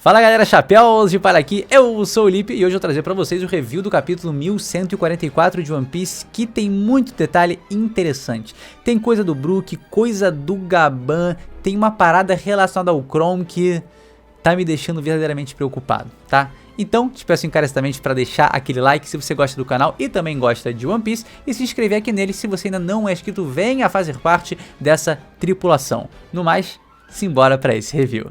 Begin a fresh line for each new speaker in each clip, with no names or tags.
Fala galera, chapéus de palha aqui, eu sou o Lipe e hoje eu vou trazer pra vocês o review do capítulo 1144 de One Piece, que tem muito detalhe interessante. Tem coisa do Brook, coisa do Gaban, tem uma parada relacionada ao Chrome que tá me deixando verdadeiramente preocupado, tá? Então, te peço encarecidamente para deixar aquele like se você gosta do canal e também gosta de One Piece e se inscrever aqui nele se você ainda não é inscrito, venha fazer parte dessa tripulação. No mais, simbora para esse review.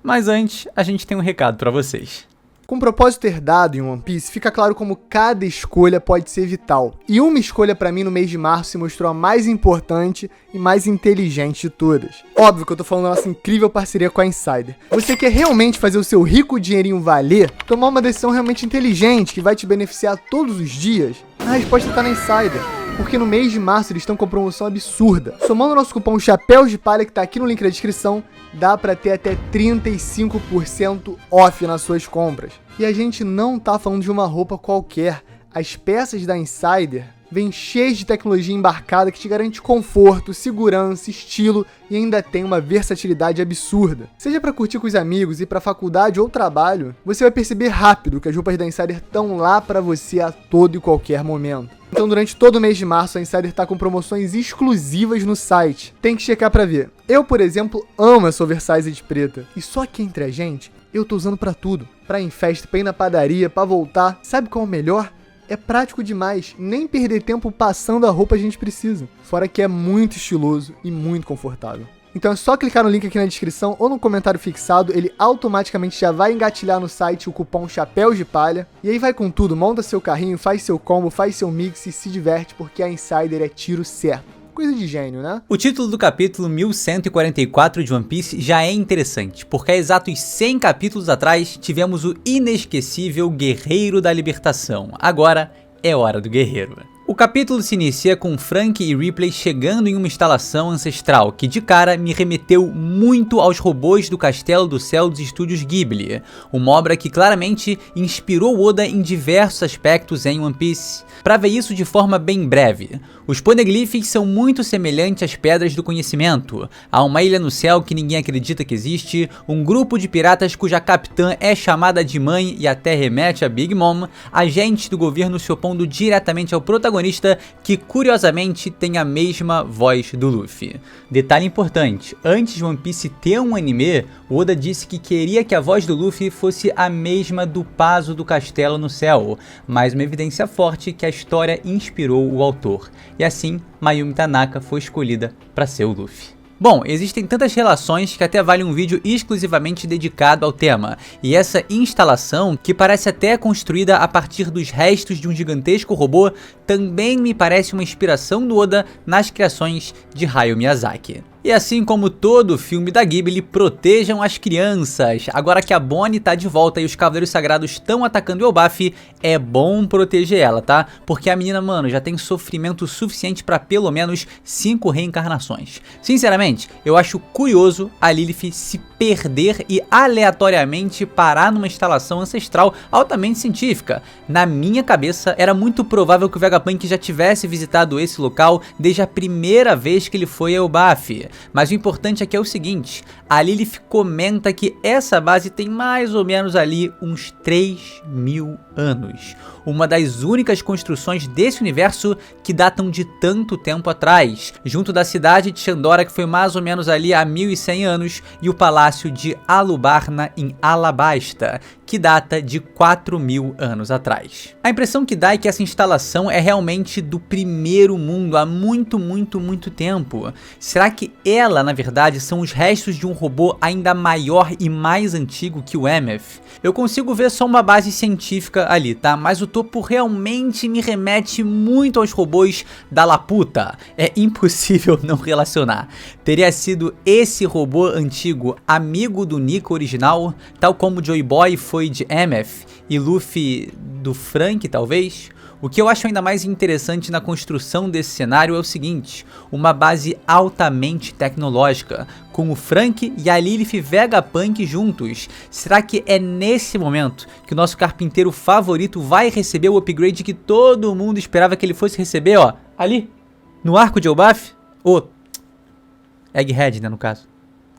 Mas antes, a gente tem um recado para vocês.
Com o propósito herdado em One Piece, fica claro como cada escolha pode ser vital. E uma escolha pra mim no mês de março se mostrou a mais importante e mais inteligente de todas. Óbvio que eu tô falando da nossa incrível parceria com a Insider. Você quer realmente fazer o seu rico dinheirinho valer? Tomar uma decisão realmente inteligente que vai te beneficiar todos os dias? A resposta tá na Insider. Porque no mês de março eles estão com promoção absurda. Somando o nosso cupom Chapéus de Palha, que tá aqui no link da descrição, dá pra ter até 35% off nas suas compras. E a gente não tá falando de uma roupa qualquer. As peças da Insider vêm cheias de tecnologia embarcada que te garante conforto, segurança, estilo e ainda tem uma versatilidade absurda. Seja para curtir com os amigos, ir para faculdade ou trabalho, você vai perceber rápido que as roupas da Insider estão lá para você a todo e qualquer momento. Então durante todo o mês de março a Insider tá com promoções exclusivas no site. Tem que checar para ver. Eu, por exemplo, amo essa oversized preta. E só que entre a gente, eu tô usando para tudo. Pra ir em festa, pra ir na padaria, pra voltar. Sabe qual é o melhor? É prático demais, nem perder tempo passando a roupa a gente precisa. Fora que é muito estiloso e muito confortável. Então é só clicar no link aqui na descrição ou no comentário fixado, ele automaticamente já vai engatilhar no site o cupom Chapéus de Palha. E aí vai com tudo, monta seu carrinho, faz seu combo, faz seu mix e se diverte porque a Insider é tiro certo. Coisa de gênio, né?
O título do capítulo 1144 de One Piece já é interessante, porque há exatos 100 capítulos atrás tivemos o inesquecível Guerreiro da Libertação. Agora é hora do guerreiro. O capítulo se inicia com Frank e Ripley chegando em uma instalação ancestral que de cara me remeteu muito aos robôs do Castelo do Céu dos Estúdios Ghibli, uma obra que claramente inspirou Oda em diversos aspectos em One Piece. Para ver isso de forma bem breve, os poneglyphs são muito semelhantes às pedras do conhecimento. Há uma ilha no céu que ninguém acredita que existe, um grupo de piratas cuja capitã é chamada de mãe e até remete a Big Mom, agentes do governo se opondo diretamente ao protagonista que curiosamente tem a mesma voz do Luffy. Detalhe importante, antes de One Piece ter um anime, Oda disse que queria que a voz do Luffy fosse a mesma do Pazo do Castelo no Céu, mais uma evidência forte que a história inspirou o autor. E assim, Mayumi Tanaka foi escolhida para ser o Luffy. Bom, existem tantas relações que até vale um vídeo exclusivamente dedicado ao tema, e essa instalação, que parece até construída a partir dos restos de um gigantesco robô, também me parece uma inspiração do Oda nas criações de Hayao Miyazaki. E assim como todo filme da Ghibli, protejam as crianças. Agora que a Bonnie tá de volta e os Cavaleiros Sagrados estão atacando o Elbaf, é bom proteger ela, tá? Porque a menina, mano, já tem sofrimento suficiente pra pelo menos 5 reencarnações. Sinceramente, eu acho curioso a Lilith se perder e aleatoriamente parar numa instalação ancestral altamente científica. Na minha cabeça, era muito provável que o Vegapunk já tivesse visitado esse local desde a primeira vez que ele foi a Elbaf. Mas o importante aqui é o seguinte, a Lilith comenta que essa base tem mais ou menos ali uns 3.000 anos. Uma das únicas construções desse universo que datam de tanto tempo atrás, junto da cidade de Shandora, que foi mais ou menos ali há 1.100 anos, e o palácio de Alubarna em Alabasta, que data de 4.000 anos atrás. A impressão que dá é que essa instalação é realmente do primeiro mundo, há muito tempo. Será que ela, na verdade, são os restos de um robô ainda maior e mais antigo que o Emeth? Eu consigo ver só uma base científica ali, tá? Mas o topo realmente me remete muito aos robôs da Laputa. É impossível não relacionar. Teria sido esse robô antigo amigo do Nico original, tal como Joy Boy foi de Emeth e Luffy do Frank, talvez? O que eu acho ainda mais interessante na construção desse cenário é o seguinte, uma base altamente tecnológica, com o Frank e a Lilith Vegapunk juntos. Será que é nesse momento que o nosso carpinteiro favorito vai receber o upgrade que todo mundo esperava que ele fosse receber, ó, ali, no arco de Elbaf? Egghead, né, no caso.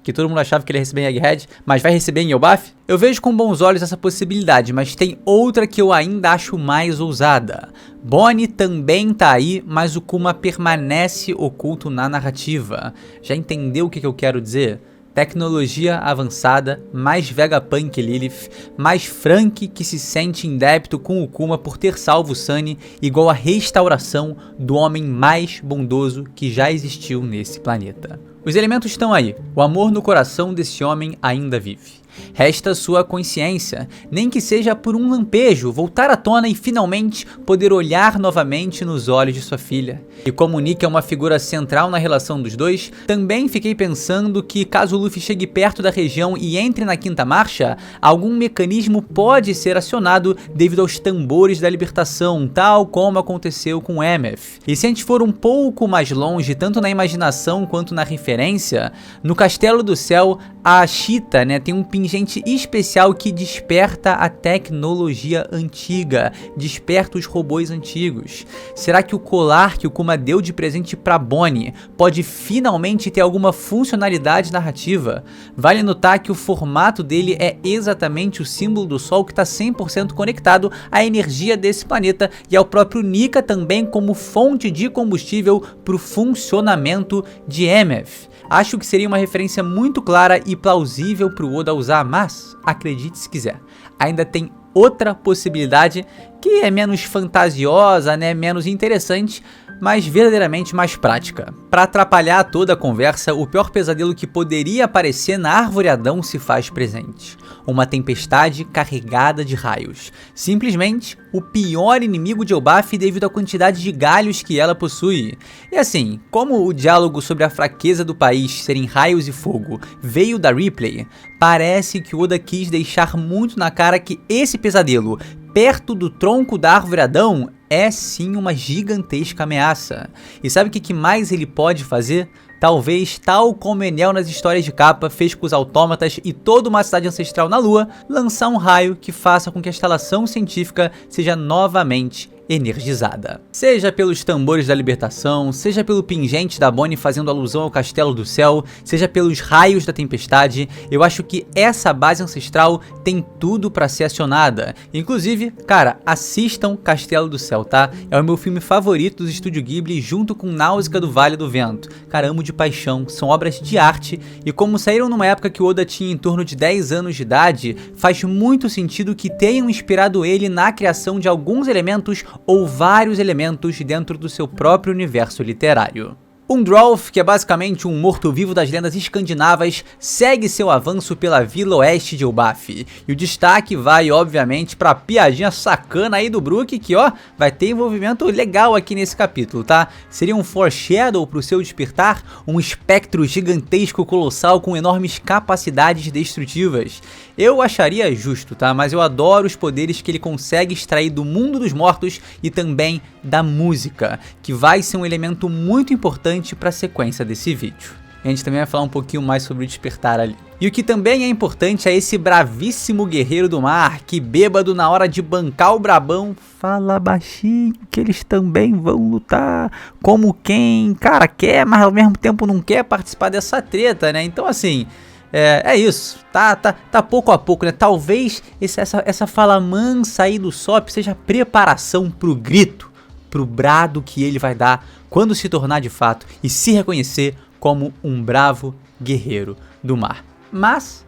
Que todo mundo achava que ele ia receber em Egghead, mas vai receber em Elbaf? Eu vejo com bons olhos essa possibilidade, mas tem outra que eu ainda acho mais ousada. Bonnie também tá aí, mas o Kuma permanece oculto na narrativa. Já entendeu o que eu quero dizer? Tecnologia avançada, mais Vegapunk Lilith, mais Frank que se sente em débito com o Kuma por ter salvo Sunny, igual a restauração do homem mais bondoso que já existiu nesse planeta. Os elementos estão aí, o amor no coração desse homem ainda vive. Resta sua consciência, nem que seja por um lampejo, voltar à tona e finalmente poder olhar novamente nos olhos de sua filha. E como Nick é uma figura central na relação dos dois, também fiquei pensando que caso Luffy chegue perto da região e entre na quinta marcha, algum mecanismo pode ser acionado devido aos tambores da libertação, tal como aconteceu com Emeth. E se a gente for um pouco mais longe, tanto na imaginação quanto na referência, no Castelo do Céu, a Ashita, tem um pingente especial que desperta a tecnologia antiga, desperta os robôs antigos. Será que o colar que o Kuma deu de presente para Bonnie pode finalmente ter alguma funcionalidade narrativa? Vale notar que o formato dele é exatamente o símbolo do Sol que está 100% conectado à energia desse planeta e ao próprio Nika também como fonte de combustível para o funcionamento de Emeth. Acho que seria uma referência muito clara e plausível para o Oda usar, mas acredite se quiser, ainda tem outra possibilidade que é menos fantasiosa, menos interessante, mas verdadeiramente mais prática. Para atrapalhar toda a conversa, o pior pesadelo que poderia aparecer na Árvore Adão se faz presente. Uma tempestade carregada de raios. Simplesmente o pior inimigo de Elbaf devido à quantidade de galhos que ela possui. E assim, como o diálogo sobre a fraqueza do país serem raios e fogo veio da Ripley, parece que Oda quis deixar muito na cara que esse pesadelo, perto do tronco da Árvore Adão, é sim uma gigantesca ameaça. E sabe o que mais ele pode fazer? Talvez, tal como Enel nas histórias de capa fez com os autômatas e toda uma cidade ancestral na Lua, lançar um raio que faça com que a instalação científica seja novamente energizada. Seja pelos tambores da libertação, seja pelo pingente da Bonnie fazendo alusão ao Castelo do Céu, seja pelos raios da tempestade, eu acho que essa base ancestral tem tudo pra ser acionada. Inclusive, cara, assistam Castelo do Céu, tá? É o meu filme favorito do Estúdio Ghibli junto com Náusea do Vale do Vento. Cara, amo de paixão, são obras de arte e como saíram numa época que o Oda tinha em torno de 10 anos de idade, faz muito sentido que tenham inspirado ele na criação de alguns elementos ou vários elementos dentro do seu próprio universo literário. Undrolf, que é basicamente um morto-vivo das lendas escandinavas, segue seu avanço pela vila oeste de Elbaf. E o destaque vai, obviamente, pra piadinha sacana aí do Brook, que vai ter envolvimento legal aqui nesse capítulo, tá? Seria um foreshadow pro seu despertar, um espectro gigantesco colossal com enormes capacidades destrutivas. Eu acharia justo, tá? Mas eu adoro os poderes que ele consegue extrair do mundo dos mortos e também da música, que vai ser um elemento muito importante para a sequência desse vídeo. A gente também vai falar um pouquinho mais sobre o despertar ali. E o que também é importante é esse bravíssimo guerreiro do mar, que bêbado na hora de bancar o brabão, fala baixinho que eles também vão lutar, como quem, cara, quer, mas ao mesmo tempo não quer participar dessa treta, né? Então assim, é isso, tá pouco a pouco, né? Talvez essa fala mansa aí do Sop seja preparação pro grito, pro brado que ele vai dar quando se tornar de fato e se reconhecer como um bravo guerreiro do mar. Mas,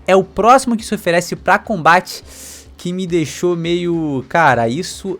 é o próximo que se oferece para combate que me deixou meio, cara, isso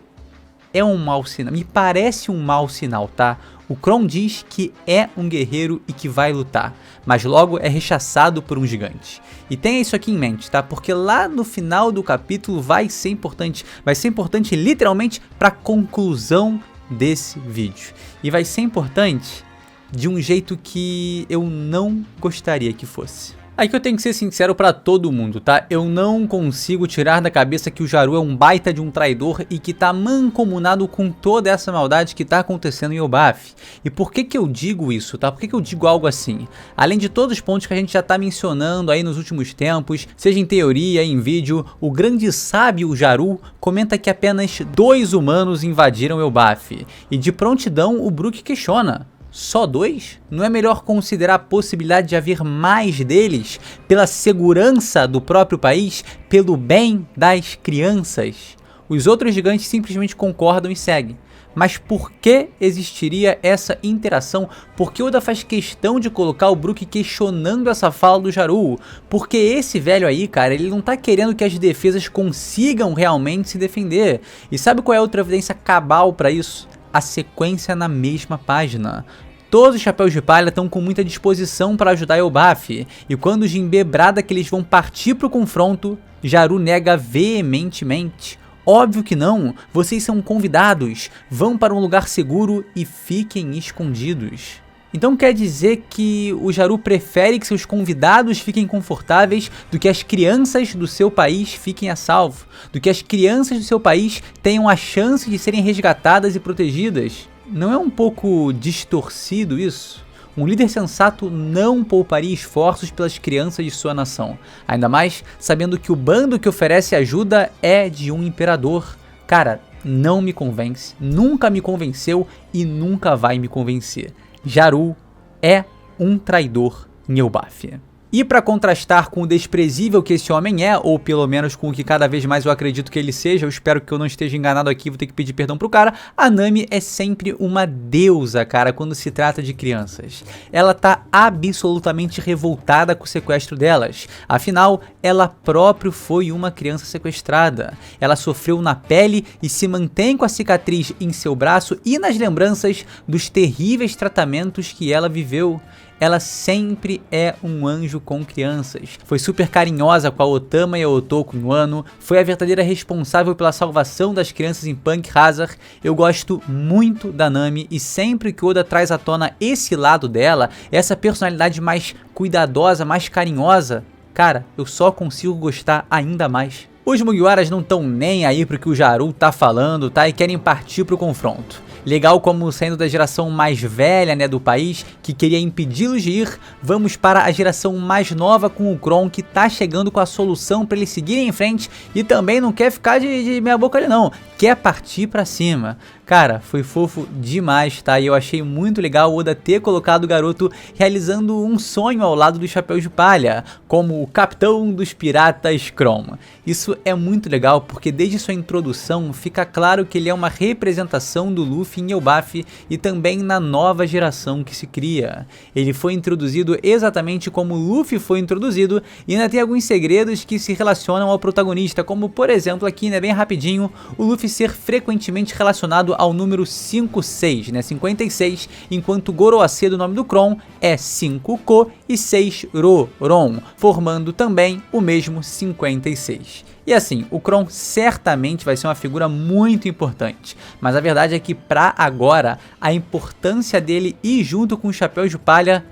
é um mau sinal, me parece um mau sinal, tá? O Kron diz que é um guerreiro e que vai lutar, mas logo é rechaçado por um gigante. E tenha isso aqui em mente, tá? Porque lá no final do capítulo vai ser importante literalmente para a conclusão desse vídeo. E vai ser importante de um jeito que eu não gostaria que fosse. Aí que eu tenho que ser sincero pra todo mundo, tá? Eu não consigo tirar da cabeça que o Jaru é um baita de um traidor e que tá mancomunado com toda essa maldade que tá acontecendo em Elbaf. E por que eu digo isso, tá? Por que eu digo algo assim? Além de todos os pontos que a gente já tá mencionando aí nos últimos tempos, seja em teoria, em vídeo, o grande sábio Jaru comenta que apenas 2 humanos invadiram Elbaf. E de prontidão o Brook questiona: Só 2? Não é melhor considerar a possibilidade de haver mais deles, pela segurança do próprio país, pelo bem das crianças? Os outros gigantes simplesmente concordam e seguem. Mas por que existiria essa interação? Por que Oda faz questão de colocar o Brook questionando essa fala do Jaru? Porque esse velho aí, cara, ele não tá querendo que as defesas consigam realmente se defender. E sabe qual é a outra evidência cabal pra isso? A sequência na mesma página. Todos os chapéus de palha estão com muita disposição para ajudar Elbaf, e quando Jinbe brada que eles vão partir pro confronto, Jaru nega veementemente. Óbvio que não, vocês são convidados, vão para um lugar seguro e fiquem escondidos. Então quer dizer que o Jaru prefere que seus convidados fiquem confortáveis do que as crianças do seu país fiquem a salvo, do que as crianças do seu país tenham a chance de serem resgatadas e protegidas. Não é um pouco distorcido isso? Um líder sensato não pouparia esforços pelas crianças de sua nação, ainda mais sabendo que o bando que oferece ajuda é de um imperador. Cara, não me convence, nunca me convenceu e nunca vai me convencer. Jaru é um traidor em Elbaf. E para contrastar com o desprezível que esse homem é, ou pelo menos com o que cada vez mais eu acredito que ele seja, eu espero que eu não esteja enganado aqui, vou ter que pedir perdão pro cara, a Nami é sempre uma deusa, cara, quando se trata de crianças. Ela tá absolutamente revoltada com o sequestro delas, afinal, ela própria foi uma criança sequestrada. Ela sofreu na pele e se mantém com a cicatriz em seu braço e nas lembranças dos terríveis tratamentos que ela viveu. Ela sempre é um anjo com crianças. Foi super carinhosa com a Otama e a Otoko no ano. Foi a verdadeira responsável pela salvação das crianças em Punk Hazard. Eu gosto muito da Nami e sempre que Oda traz à tona esse lado dela, essa personalidade mais cuidadosa, mais carinhosa, cara, eu só consigo gostar ainda mais. Os Mugiwaras não estão nem aí pro que o Jaru tá falando, tá? E querem partir pro confronto. Legal como saindo da geração mais velha, né, do país, que queria impedi-los de ir, vamos para a geração mais nova com o Kron, que tá chegando com a solução para eles seguirem em frente e também não quer ficar de meia boca ali não, quer partir pra cima. Cara, foi fofo demais, tá? E eu achei muito legal o Oda ter colocado o garoto realizando um sonho ao lado do Chapéu de Palha, como o capitão dos piratas Kron. Isso é muito legal porque desde sua introdução fica claro que ele é uma representação do Luffy em Elbaf e também na nova geração que se cria. Ele foi introduzido exatamente como Luffy foi introduzido e ainda tem alguns segredos que se relacionam ao protagonista, como por exemplo aqui, né, bem rapidinho, o Luffy ser frequentemente relacionado ao número 56, né, 56, enquanto Goroase do nome do Kron é 5-Ko e 6-Ro-Ron, formando também o mesmo 56. E assim, o Kron certamente vai ser uma figura muito importante, mas a verdade é que pra agora, a importância dele ir junto com o Chapéu de Palha,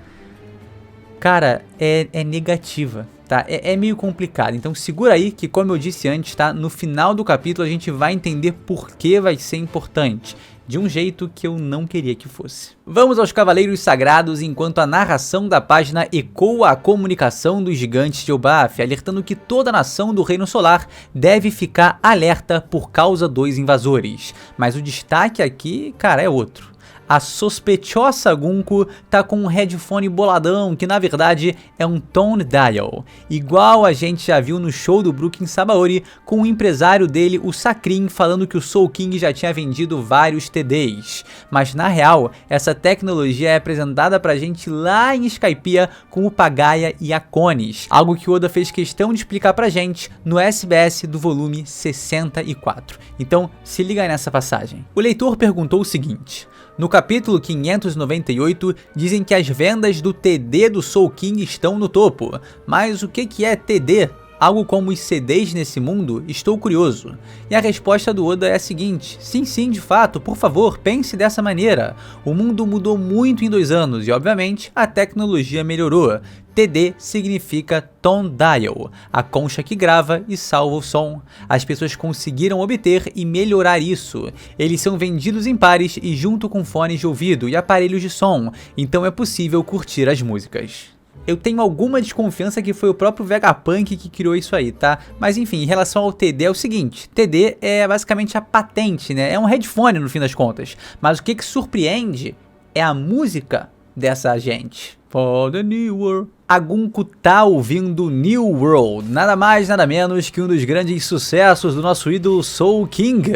cara, é negativa. Tá? É meio complicado, então segura aí que, como eu disse antes, tá? No final do capítulo a gente vai entender por que vai ser importante, de um jeito que eu não queria que fosse. Vamos aos Cavaleiros Sagrados, enquanto a narração da página ecoa a comunicação dos gigantes de Elbaf, alertando que toda a nação do Reino Solar deve ficar alerta por causa dos invasores. Mas o destaque aqui, cara, é outro. A sospeitosa Gunko tá com um headphone boladão, que na verdade é um Tone Dial, igual a gente já viu no show do Brook em Sabaody, com o empresário dele, o Sakrin, falando que o Soul King já tinha vendido vários TDs. Mas na real, essa tecnologia é apresentada pra gente lá em Skypiea com o Pagaia e a Cones, algo que Oda fez questão de explicar pra gente no SBS do volume 64. Então se liga aí nessa passagem. O leitor perguntou o seguinte: no capítulo 598, dizem que as vendas do TD do Soul King estão no topo. Mas o que é TD? Algo como os CDs nesse mundo? Estou curioso. E a resposta do Oda é a seguinte: sim, de fato, por favor, pense dessa maneira. O mundo mudou muito em 2 anos e, obviamente, a tecnologia melhorou. TD significa Tone Dial, a concha que grava e salva o som. As pessoas conseguiram obter e melhorar isso. Eles são vendidos em pares e junto com fones de ouvido e aparelhos de som, então é possível curtir as músicas. Eu tenho alguma desconfiança que foi o próprio Vegapunk que criou isso aí, tá? Mas enfim, em relação ao TD é o seguinte: TD é basicamente a patente, né? É um headphone no fim das contas. Mas o que surpreende é a música dessa gente. For the New World. A Gunko tá ouvindo New World, nada mais nada menos que um dos grandes sucessos do nosso ídolo Soul King.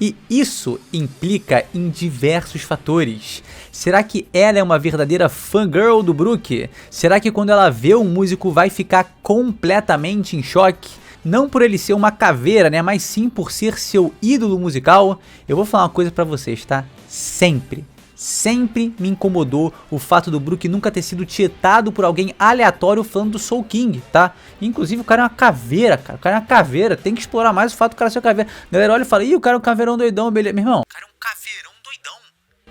E isso implica em diversos fatores. Será que ela é uma verdadeira fangirl do Brook? Será que quando ela vê um músico vai ficar completamente em choque? Não por ele ser uma caveira, né, mas sim por ser seu ídolo musical. Eu vou falar uma coisa pra vocês, tá? Sempre me incomodou o fato do Brook nunca ter sido tietado por alguém aleatório falando do Soul King, tá? Inclusive o cara é uma caveira, cara. O cara é uma caveira. Tem que explorar mais o fato do cara ser caveira. A galera olha e fala, ih, o cara é um caveirão doidão, beleza. Meu irmão, o cara é um caveirão doidão.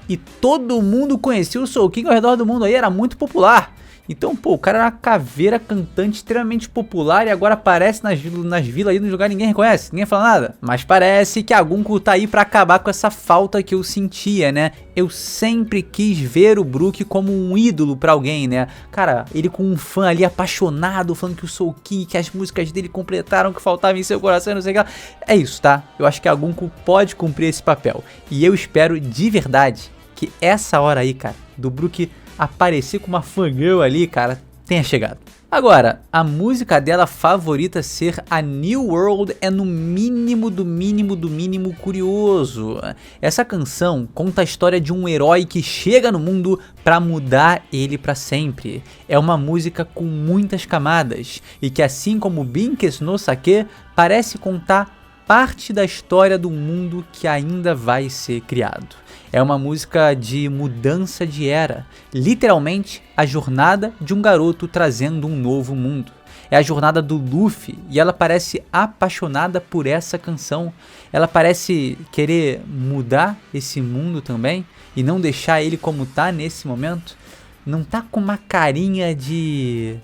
E todo mundo conhecia o Soul King ao redor do mundo aí, era muito popular. Então, pô, o cara era uma caveira cantante extremamente popular e agora aparece nas vilas aí no lugar ninguém reconhece, ninguém fala nada. Mas parece que a Gunko tá aí pra acabar com essa falta que eu sentia, né? Eu sempre quis ver o Brook como um ídolo pra alguém, né? Cara, ele com um fã ali apaixonado, falando que o Soul King, que as músicas dele completaram o que faltava em seu coração, não sei o que lá. É isso, tá? Eu acho que a Gunko pode cumprir esse papel. E eu espero de verdade que essa hora aí, cara, do Brook aparecer com uma fangirl ali, cara, tenha chegado. Agora, a música dela favorita ser a New World é no mínimo do mínimo curioso. Essa canção conta a história de um herói que chega no mundo pra mudar ele pra sempre. É uma música com muitas camadas e que, assim como Binkes no Sake, parece contar parte da história do mundo que ainda vai ser criado. É uma música de mudança de era, literalmente a jornada de um garoto trazendo um novo mundo. É a jornada do Luffy e ela parece apaixonada por essa canção. Ela parece querer mudar esse mundo também e não deixar ele como tá nesse momento. Não tá com uma carinha de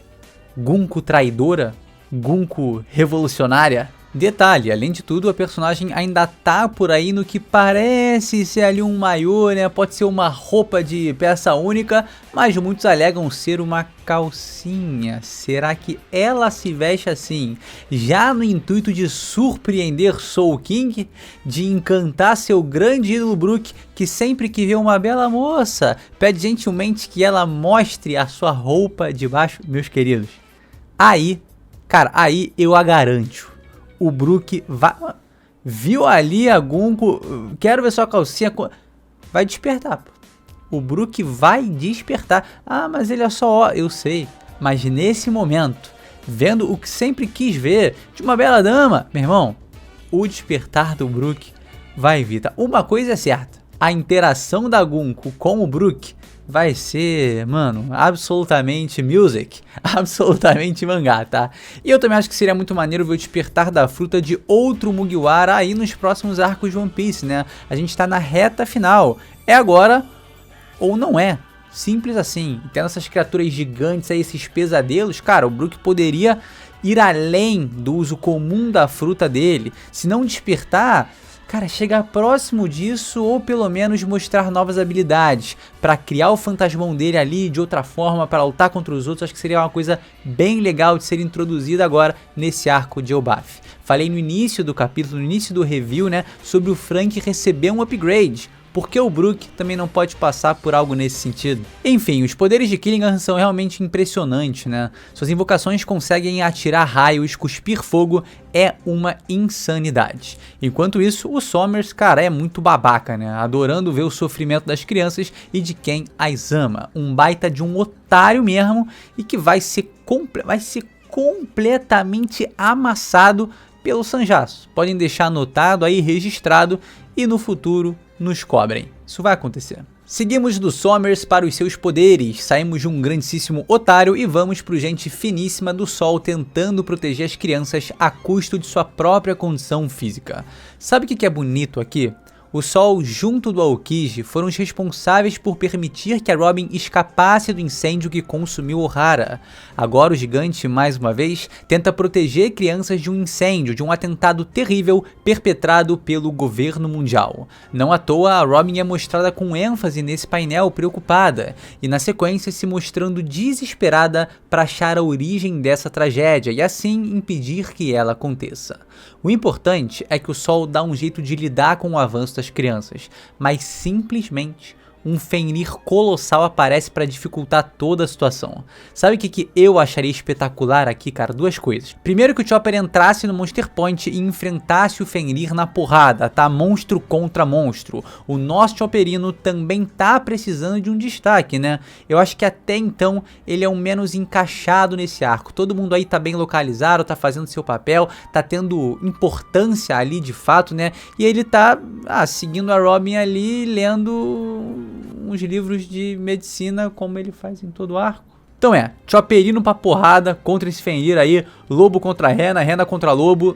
Gunko traidora, Gunko revolucionária? Detalhe, além de tudo, a personagem ainda tá por aí no que parece ser ali um maiô, né? Pode ser uma roupa de peça única, mas muitos alegam ser uma calcinha. Será que ela se veste assim, já no intuito de surpreender Soul King? De encantar seu grande ídolo Brook, que sempre que vê uma bela moça, pede gentilmente que ela mostre a sua roupa de baixo? Meus queridos, aí, cara, aí eu a garanto. O Brook vai... Viu ali a Gunko, quero ver sua calcinha... Vai despertar, pô. O Brook vai despertar. Ah, mas ele é só... Eu sei. Mas nesse momento, vendo o que sempre quis ver de uma bela dama, meu irmão, o despertar do Brook vai vir, tá? Uma coisa é certa. A interação da Gunko com o Brook vai ser, mano, absolutamente music, absolutamente mangá, tá? E eu também acho que seria muito maneiro ver o despertar da fruta de outro Mugiwara aí nos próximos arcos de One Piece, né? A gente tá na reta final, é agora ou não é, simples assim. Tendo essas criaturas gigantes aí, esses pesadelos, cara, o Brook poderia ir além do uso comum da fruta dele, se não despertar... Cara, chegar próximo disso ou pelo menos mostrar novas habilidades para criar o fantasmão dele ali de outra forma para lutar contra os outros, acho que seria uma coisa bem legal de ser introduzida agora nesse arco de Elbaf. Falei no início do capítulo, no início do review, né, sobre o Franky receber um upgrade. Porque o Brook também não pode passar por algo nesse sentido? Enfim, os poderes de Killingham são realmente impressionantes, né? Suas invocações conseguem atirar raios, cuspir fogo, é uma insanidade. Enquanto isso, o Sommers, cara, é muito babaca, né? Adorando ver o sofrimento das crianças e de quem as ama. Um baita de um otário mesmo e que vai ser completamente amassado pelo Sanjaço. Podem deixar anotado aí, registrado, e no futuro nos cobrem. Isso vai acontecer. Seguimos do Sommers para os seus poderes, saímos de um grandíssimo otário e vamos pro gente finíssima do Sol tentando proteger as crianças a custo de sua própria condição física. Sabe o que é bonito aqui? O Sol junto do Aokiji foram os responsáveis por permitir que a Robin escapasse do incêndio que consumiu Ohara. Agora o gigante, mais uma vez, tenta proteger crianças de um incêndio, de um atentado terrível perpetrado pelo governo mundial. Não à toa, a Robin é mostrada com ênfase nesse painel preocupada, e na sequência se mostrando desesperada para achar a origem dessa tragédia e assim impedir que ela aconteça. O importante é que o Sol dá um jeito de lidar com o avanço das crianças, mas simplesmente um Fenrir colossal aparece para dificultar toda a situação. Sabe o que eu acharia espetacular aqui, cara? Duas coisas. Primeiro, que o Chopper entrasse no Monster Point e enfrentasse o Fenrir na porrada, tá? Monstro contra monstro. O nosso Chopperino também tá precisando de um destaque, né? Eu acho que até então ele é o menos encaixado nesse arco. Todo mundo aí tá bem localizado, tá fazendo seu papel, tá tendo importância ali de fato, né? E ele tá seguindo a Robin ali, lendo uns livros de medicina, como ele faz em todo o arco. Então Chopperino pra porrada contra esse Fenrir aí, lobo contra rena, rena contra lobo,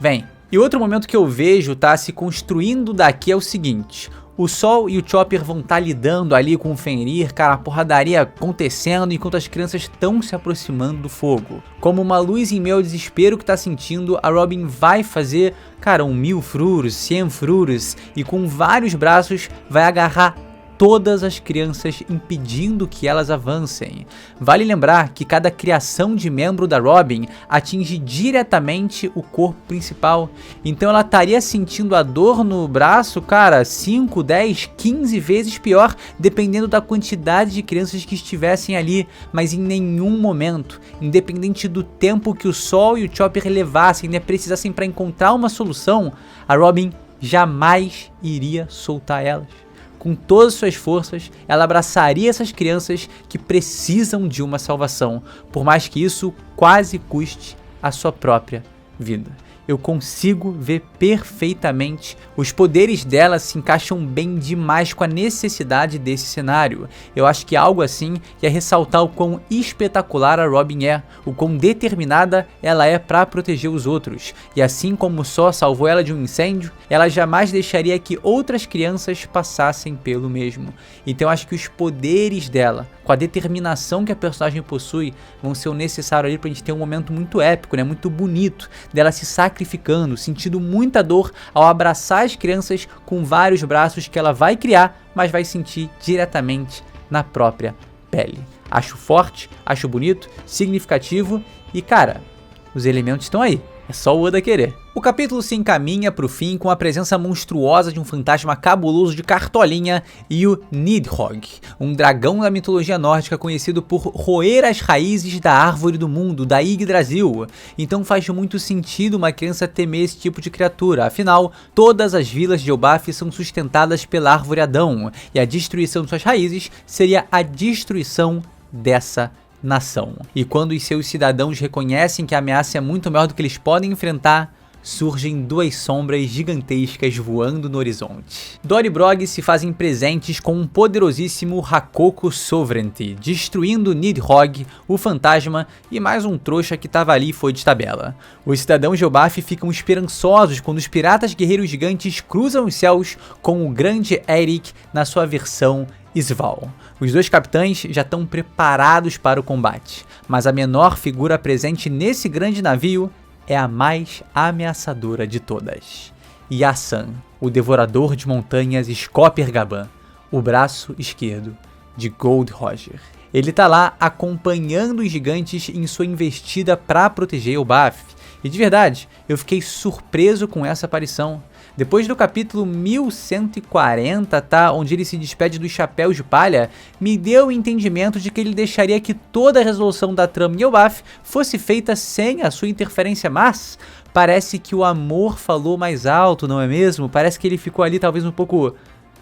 vem. E outro momento que eu vejo, tá, se construindo daqui é o seguinte: o Sol e o Chopper vão estar lidando ali com o Fenrir, cara, a porradaria acontecendo enquanto as crianças estão se aproximando do fogo. Como uma luz em meio ao desespero que tá sentindo, a Robin vai fazer, cara, 1000 fruros, 100 fruros, e com vários braços vai agarrar todas as crianças, impedindo que elas avancem. Vale lembrar que cada criação de membro da Robin atinge diretamente o corpo principal, então ela estaria sentindo a dor no braço, cara, 5, 10, 15 vezes pior, dependendo da quantidade de crianças que estivessem ali, mas em nenhum momento, independente do tempo que o Sol e o Chopper levassem, né, precisassem para encontrar uma solução, a Robin jamais iria soltar elas. Com todas as suas forças, ela abraçaria essas crianças que precisam de uma salvação, por mais que isso quase custe a sua própria vida. Eu consigo ver perfeitamente. Os poderes dela se encaixam bem demais com a necessidade desse cenário. Eu acho que algo assim ia ressaltar o quão espetacular a Robin é, o quão determinada ela é para proteger os outros. E assim como só salvou ela de um incêndio, ela jamais deixaria que outras crianças passassem pelo mesmo. Então eu acho que os poderes dela, com a determinação que a personagem possui, vão ser o necessário ali pra gente ter um momento muito épico, né? Muito bonito, dela se sacrificando, sentindo muita dor ao abraçar as crianças com vários braços que ela vai criar, mas vai sentir diretamente na própria pele. Acho forte, acho bonito, significativo e, cara, os elementos estão aí. É só o Oda querer. O capítulo se encaminha para o fim com a presença monstruosa de um fantasma cabuloso de cartolinha e o Nidhogg, um dragão da mitologia nórdica conhecido por roer as raízes da árvore do mundo, da Yggdrasil. Então faz muito sentido uma criança temer esse tipo de criatura, afinal, todas as vilas de Elbaf são sustentadas pela árvore Adão, e a destruição de suas raízes seria a destruição dessa nação. E quando os seus cidadãos reconhecem que a ameaça é muito maior do que eles podem enfrentar, surgem duas sombras gigantescas voando no horizonte. Dory e Brog se fazem presentes com um poderosíssimo Hakoku Sovereignty, destruindo Nidhogg, o fantasma, e mais um trouxa que tava ali foi de tabela. Os cidadãos de Elbaf ficam esperançosos quando os piratas guerreiros gigantes cruzam os céus com o grande Eric na sua versão Sval. Os dois capitães já estão preparados para o combate, mas a menor figura presente nesse grande navio é a mais ameaçadora de todas. Yasan, o devorador de montanhas Skopjergaban, o braço esquerdo de Gold Roger. Ele tá lá acompanhando os gigantes em sua investida para proteger Elbaf. E de verdade, eu fiquei surpreso com essa aparição. Depois do capítulo 1140, tá, onde ele se despede dos chapéus de palha, me deu o entendimento de que ele deixaria que toda a resolução da trama em Elbaf fosse feita sem a sua interferência, mas parece que o amor falou mais alto, não é mesmo? Parece que ele ficou ali talvez um pouco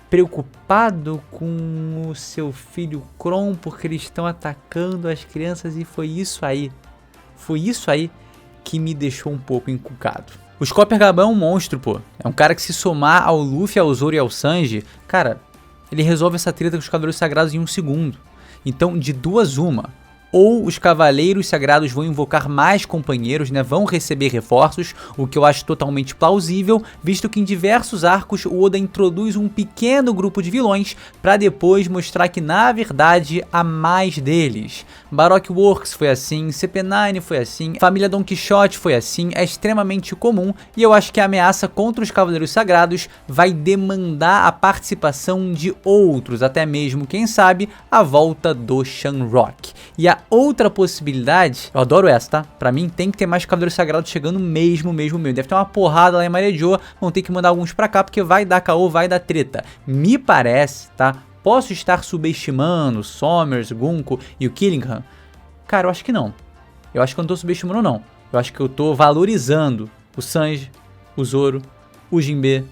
preocupado com o seu filho Kron, porque eles estão atacando as crianças, e foi isso aí que me deixou um pouco encucado. O Skopjergaban é um monstro, pô. É um cara que, se somar ao Luffy, ao Zoro e ao Sanji, cara, ele resolve essa treta com os Cavaleiros Sagrados em 1 segundo. Então, de duas uma. Ou os Cavaleiros Sagrados vão invocar mais companheiros, né, vão receber reforços, o que eu acho totalmente plausível, visto que em diversos arcos o Oda introduz um pequeno grupo de vilões para depois mostrar que na verdade há mais deles. Baroque Works foi assim, CP9 foi assim, Família Don Quixote foi assim, é extremamente comum, e eu acho que a ameaça contra os Cavaleiros Sagrados vai demandar a participação de outros, até mesmo, quem sabe, a volta do Shamrock. E a outra possibilidade, eu adoro essa, tá? Pra mim tem que ter mais Cavaleiros Sagrados chegando mesmo. Deve ter uma porrada lá em Marejoa, vão ter que mandar alguns pra cá porque vai dar caô, vai dar treta. Me parece, tá? posso estar subestimando Sommers, Gunko e o Killingham? Cara, eu acho que não. Eu acho que eu não tô subestimando, não. Eu acho que eu tô valorizando o Sanji, o Zoro, o Jinbe,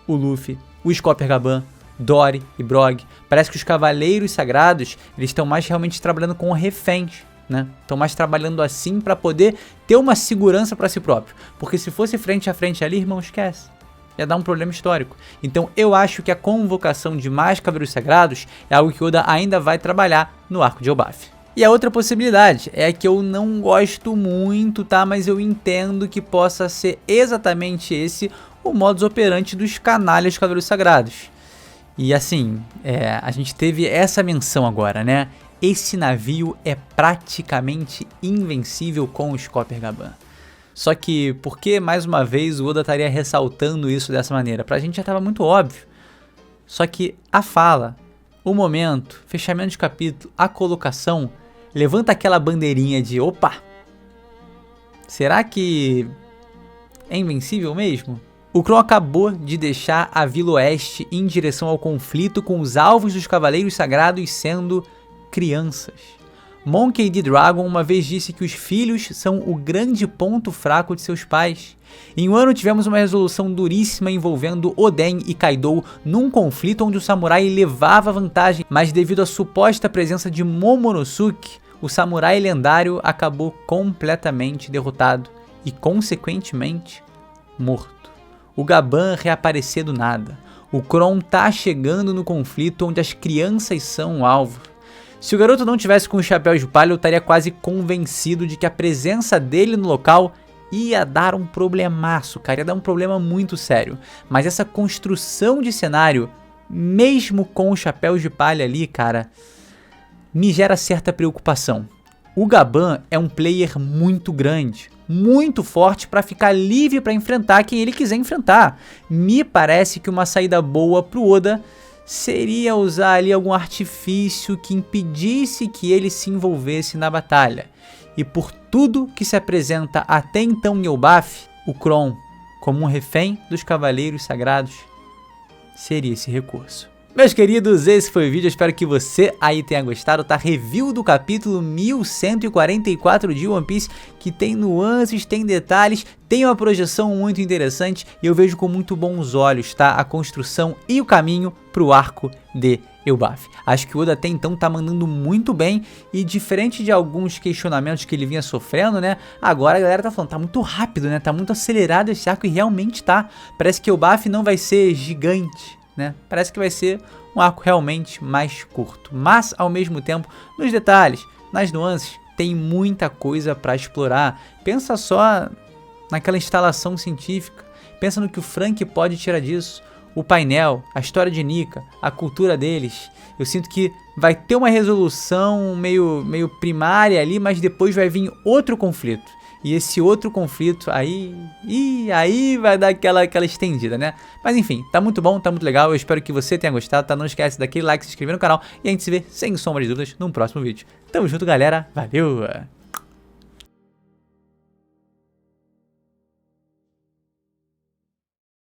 o Luffy, o Chopper Gaban, Dory e Brog. Parece que os Cavaleiros Sagrados, eles estão mais realmente trabalhando com reféns, né? Estão mais trabalhando assim para poder ter uma segurança para si próprio. Porque se fosse frente a frente ali, irmão, esquece. Ia dar um problema histórico. Então eu acho que a convocação de mais Cavaleiros Sagrados é algo que Oda ainda vai trabalhar no arco de Elbaf. E a outra possibilidade é que eu não gosto muito, tá? Mas eu entendo que possa ser exatamente esse o modus operandi dos canalhas Cavaleiros Sagrados. E assim, a gente teve essa menção agora, né? Esse navio é praticamente invencível com o Chopper Gaban. Só que, por que mais uma vez o Oda estaria ressaltando isso dessa maneira? Pra gente já estava muito óbvio. Só que a fala, o momento, fechamento de capítulo, a colocação, levanta aquela bandeirinha de opa, será que é invencível mesmo? O Kron acabou de deixar a Vila Oeste em direção ao conflito com os alvos dos Cavaleiros Sagrados sendo crianças. Monkey D. Dragon uma vez disse que os filhos são o grande ponto fraco de seus pais. Em um ano tivemos uma resolução duríssima envolvendo Oden e Kaido num conflito onde o samurai levava vantagem, mas devido à suposta presença de Momonosuke, o samurai lendário acabou completamente derrotado e, consequentemente, morto. O Gaban reaparecer do nada. O Kron tá chegando no conflito onde as crianças são o alvo. Se o garoto não tivesse com o chapéu de palha, eu estaria quase convencido de que a presença dele no local ia dar um problemaço, cara, ia dar um problema muito sério. Mas essa construção de cenário, mesmo com os chapéus de palha ali, cara, me gera certa preocupação. O Gaban é um player muito grande, muito forte para ficar livre para enfrentar quem ele quiser enfrentar. Me parece que uma saída boa pro Oda seria usar ali algum artifício que impedisse que ele se envolvesse na batalha. E por tudo que se apresenta até então em Elbaf, o Kron, como um refém dos Cavaleiros Sagrados, seria esse recurso. Meus queridos, esse foi o vídeo, eu espero que você aí tenha gostado, tá? Review do capítulo 1144 de One Piece, que tem nuances, tem detalhes, tem uma projeção muito interessante e eu vejo com muito bons olhos, tá? A construção e o caminho pro arco de Elbaf. Acho que o Oda até então tá mandando muito bem e diferente de alguns questionamentos que ele vinha sofrendo, né? Agora a galera tá falando, tá muito rápido, né? Tá muito acelerado esse arco e realmente tá. Parece que Elbaf não vai ser gigante, né? Parece que vai ser um arco realmente mais curto, mas ao mesmo tempo, nos detalhes, nas nuances, tem muita coisa para explorar. Pensa só naquela instalação científica, pensa no que o Frank pode tirar disso, o painel, a história de Nika, a cultura deles. Eu sinto que vai ter uma resolução meio primária ali, mas depois vai vir outro conflito. E esse outro conflito aí vai dar aquela estendida, né? Mas enfim, tá muito bom, tá muito legal. Eu espero que você tenha gostado, tá? Não esquece daquele like, se inscrever no canal. E a gente se vê, sem sombra de dúvidas, num próximo vídeo. Tamo junto, galera. Valeu!